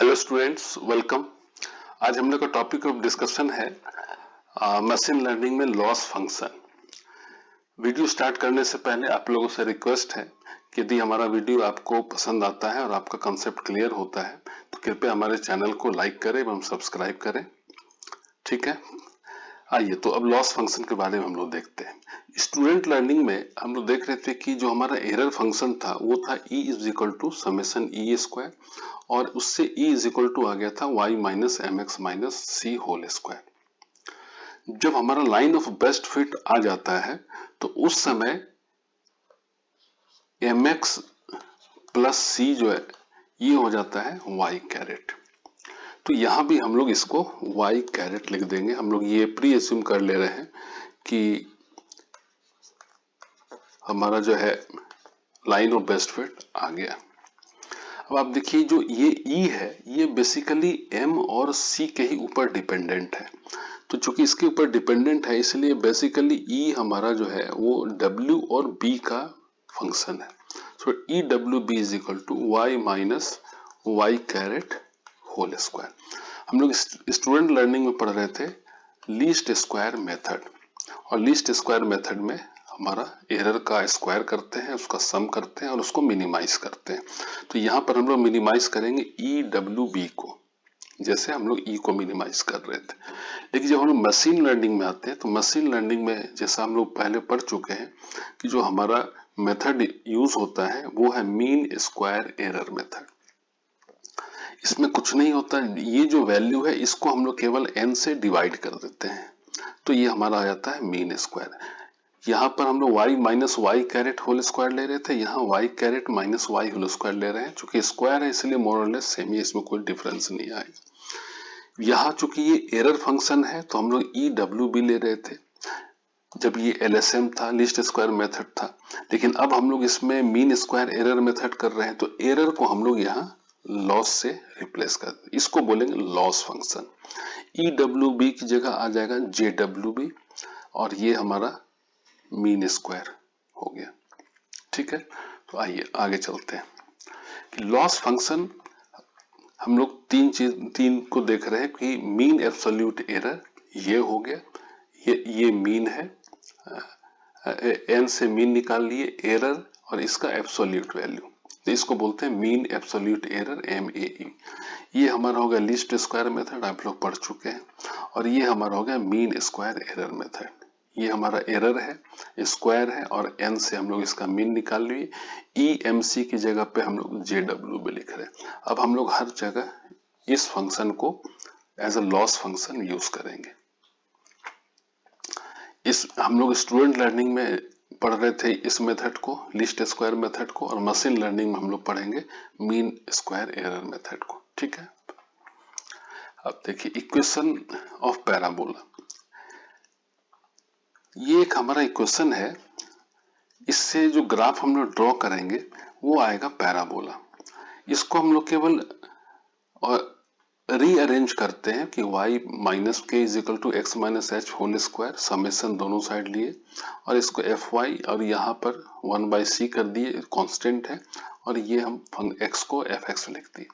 Hello students, welcome. आज हम लोग का टॉपिक ऑफ डिस्कशन है मशीन लर्निंग में लॉस फंक्शन। वीडियो स्टार्ट करने से पहले आप लोगों से रिक्वेस्ट है कि यदि हमारा वीडियो आपको पसंद आता है और आपका कंसेप्ट क्लियर होता है तो कृपया हमारे चैनल को लाइक करें एवं सब्सक्राइब करें। ठीक है, आइए तो अब लॉस फंक्शन के बारे में हम लोग देखते हैं। स्टूडेंट लर्निंग में हम लोग देख रहे थे कि जो हमारा एरर फंक्शन था वो था e is equal to summation e square, और उससे e इज इक्वल टू आ गया था y minus m x minus c whole square. जब हमारा लाइन ऑफ बेस्ट फिट आ जाता है तो उस समय एम एक्स प्लस सी जो है ये हो जाता है y कैरेट। तो यहां भी हम लोग इसको y कैरेट लिख देंगे। हम लोग ये प्री एज्यूम कर ले रहे हैं कि हमारा जो है लाइन ऑफ बेस्ट फिट आ गया। अब आप देखिए जो ये E है ये बेसिकली M और C के ही ऊपर डिपेंडेंट है। तो चूंकि इसके ऊपर डिपेंडेंट है इसलिए बेसिकली E हमारा जो है वो W और B का फंक्शन है। So e W b is equal to y minus Y caret whole square. हम लोग स्टूडेंट लर्निंग में पढ़ रहे थे लीस्ट स्क्वायर मेथड, और लीस्ट स्क्वायर मेथड में हमारा एरर का स्क्वायर करते हैं, उसका सम करते हैं और उसको मिनिमाइज करते हैं। तो यहाँ पर हम लोग मिनिमाइज करेंगे ई डब्ल्यू बी को, जैसे हम लोग ई को मिनिमाइज कर रहे थे। लेकिन जब हम लोग मशीन लर्निंग में आते हैं तो मशीन लर्निंग में जैसा हम लोग पहले पढ़ चुके हैं कि जो हमारा मेथड यूज होता है वो है मीन स्क्वायर एरर मेथड। इसमें कुछ नहीं होता, ये जो वैल्यू है इसको हम लोग केवल n से डिवाइड कर देते हैं तो ये हमारा आ जाता है मीन स्क्वायर। यहाँ पर हम लोग y minus Y caret whole square ले रहे थे, यहाँ y caret minus Y whole square ले रहे हैं। चूंकि स्क्वायर है इसलिए मोर और लेस सेम ही, इसमें कोई डिफरेंस नहीं आएगा। यहाँ चूंकि ये एरर फंक्शन है तो हम लोग ई डब्ल्यू बी ले रहे थे जब ये एलएसएम था, लिस्ट स्क्वायर मेथड था। लेकिन अब हम लोग इसमें मीन स्क्वायर एरर मेथड कर रहे हैं तो एरर को हम लोग यहाँ लॉस से रिप्लेस कर दें, इसको बोलेंगे loss function. E W B की जगह आ जाएगा जे डब्ल्यू बी और ये हमारा मीन स्क्वायर हो गया। ठीक है, तो आइए आगे चलते हैं। लॉस फंक्शन हम लोग तीन को देख रहे हैं कि मीन एब्सोल्यूट एरर ये हो गया, ये मीन है, एन से मीन निकाल लिए, एरर और इसका एब्सोल्यूट वैल्यू, तो इसको बोलते हैं मीन एब्सोल्यूट एरर MAE। ये हमारा हो गया लीस्ट स्क्वायर मेथड, आप लोग पढ़ चुके हैं। और ये हमारा हो गया मीन स्क्वायर एरर मेथड। ये हमारा एरर है, स्क्वायर है और n से हम लोग इसका मीन निकाल लिए। EMC की जगह पे हम लोग JW लिख रहे हैं। अब हम लोग हर जगह इस फंक्शन को as a loss function use करेंगे। इस हम लोग स्टूडेंट लर्निंग में पढ़ रहे थे इस मेथड को, लिस्ट स्क्वायर मेथड को, और मशीन लर्निंग में हम लोग पढ़ेंगे मीन स्क्वायर एरर मेथड को। ठीक है, अब देखिए इक्वेशन ऑफ पैराबोला, ये एक हमारा इक्वेशन है। इससे जो ग्राफ हम लोग ड्रॉ करेंगे वो आएगा पैराबोला। इसको हम लोग केवल रीअरेंज करते हैं कि y minus K is equal to X minus H whole square, summation दोनों साइड लिए और इसको fy और यहाँ पर 1/c कर दिए, कांस्टेंट है, और ये हम x को fx लिख दिए।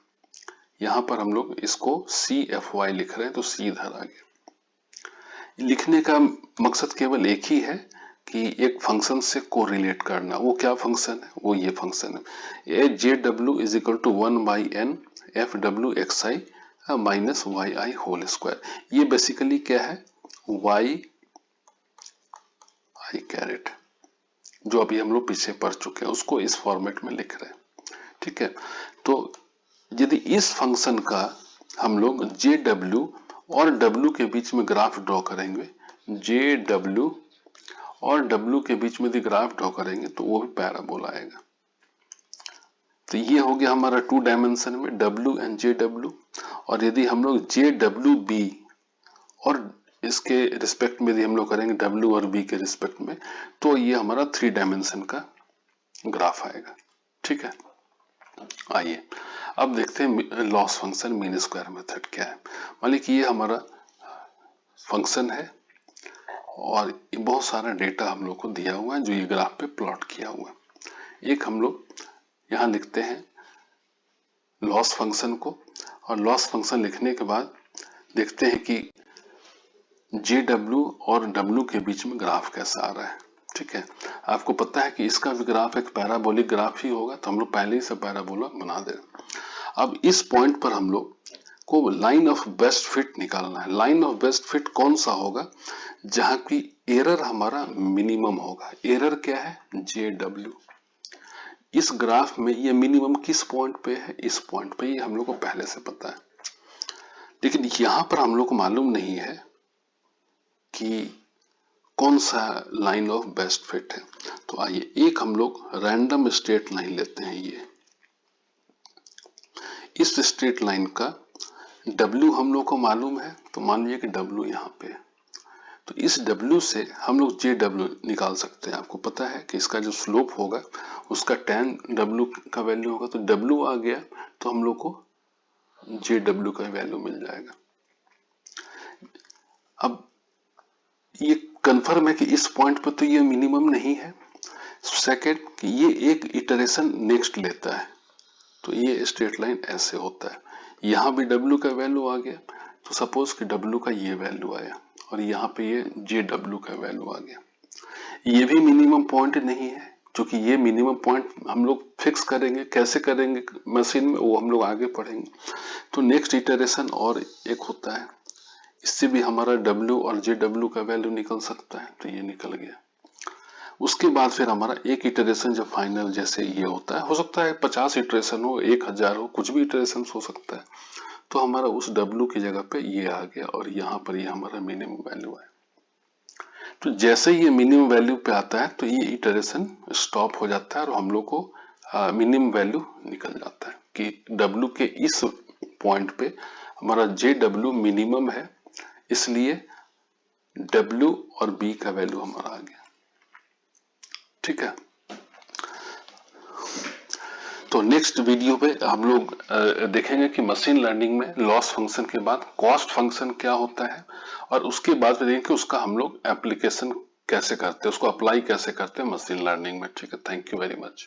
यहाँ पर हम लोग इसको cfy लिख रहे हैं तो c इधर आ गया। लिखने का मकसद केवल एक ही है कि एक फंक्शन से कोरिलेट करना। वो क्या फंक्शन है? वो ये फंक्शन है JW is equal to 1/n FWXI minus Y I whole square. ये बेसिकली क्या है? वाई आई कैरेट, जो अभी हम लोग पीछे पढ़ चुके हैं, उसको इस फॉर्मेट में लिख रहे हैं। ठीक है, तो यदि इस फंक्शन का हम लोग JW और W के बीच में ग्राफ ड्रॉ करेंगे, JW और W के बीच में यदि ग्राफ ड्रॉ करेंगे तो वो भी पैराबोला आएगा। तो ये हो गया हमारा 2 डायमेंशन में W एंड JW। और यदि हम लोग JWB और इसके रिस्पेक्ट में यदि हम लोग करेंगे W और B के रिस्पेक्ट में, तो ये हमारा 3 डायमेंशन का ग्राफ आएगा। ठीक है, आइए अब देखते हैं loss function mean square method क्या है। मान लीजिए कि ये हमारा फंक्शन है और बहुत सारा डेटा हम लोग को दिया हुआ है जो ये ग्राफ पे प्लॉट किया हुआ है। एक हम लोग यहाँ लिखते हैं लॉस फंक्शन को, और लॉस फंक्शन लिखने के बाद देखते हैं कि JW और W के बीच में ग्राफ कैसा आ रहा है। ठीक है, आपको पता है कि इसका भी ग्राफ एक पैराबोलिक ग्राफ ही होगा, तो हम लोग पहले ही से पैराबोला बना दे। अब इस पॉइंट पर हम लोग को लाइन ऑफ बेस्ट फिट निकालना है। लाइन ऑफ बेस्ट फिट कौन सा होगा? जहां की एरर हमारा मिनिमम होगा। एरर क्या है? JW। इस ग्राफ में ये मिनिमम किस पॉइंट पे है? इस पॉइंट पे। ये हम लोग को पहले से पता है, लेकिन यहां पर हम लोग को मालूम नहीं है कि कौन सा लाइन ऑफ बेस्ट फिट है। तो आइए एक हम लोग रैंडम स्ट्रेट लाइन लेते हैं। ये इस स्ट्रेट लाइन का W हम लोग को मालूम है, तो मान लीजिए कि W यहाँ पे है, तो इस W से हम लोग JW निकाल सकते हैं। आपको पता है कि इसका जो स्लोप होगा उसका tan W का वैल्यू होगा, तो W आ गया तो हम लोग को JW का वैल्यू मिल जाएगा। अब ये कंफर्म है कि इस पॉइंट पर तो ये मिनिमम नहीं है। सेकेंड, कि ये एक इटरेशन नेक्स्ट लेता है, तो ये स्ट्रेट लाइन ऐसे होता है। यहाँ भी W का वैल्यू आ गया, तो सपोज कि W का ये वैल्यू आया और यहाँ पे ये JW का वैल्यू आ गया। ये भी मिनिमम पॉइंट नहीं है, क्योंकि ये मिनिमम पॉइंट हम लोग फिक्स करेंगे। कैसे करेंगे मशीन में, वो हम लोग आगे पढ़ेंगे। तो नेक्स्ट इटरेशन और एक होता है, इससे भी हमारा W और JW का वैल्यू निकल सकता है, तो ये निकल गया। उसके बाद फिर हमारा एक इटरेशन जब फाइनल जैसे ये होता है, हो सकता है 50 इटरेशन हो, 1000 हो, कुछ भी इटरेशन हो सकता है, तो हमारा उस W की जगह पे ये आ गया और यहाँ पर ये हमारा मिनिमम वैल्यू है। तो जैसे ये मिनिमम वैल्यू पे आता है तो ये इटरेशन स्टॉप हो जाता है और हम लोग को मिनिमम वैल्यू निकल जाता है कि W के इस पॉइंट पे हमारा JW मिनिमम है, इसलिए W और B का वैल्यू हमारा आ गया। ठीक है, तो नेक्स्ट वीडियो पे हम लोग देखेंगे कि मशीन लर्निंग में लॉस फंक्शन के बाद कॉस्ट फंक्शन क्या होता है, और उसके बाद देखेंगे कि उसका हम लोग एप्लीकेशन कैसे करते हैं, उसको अप्लाई कैसे करते हैं मशीन लर्निंग में। ठीक है, थैंक यू वेरी मच।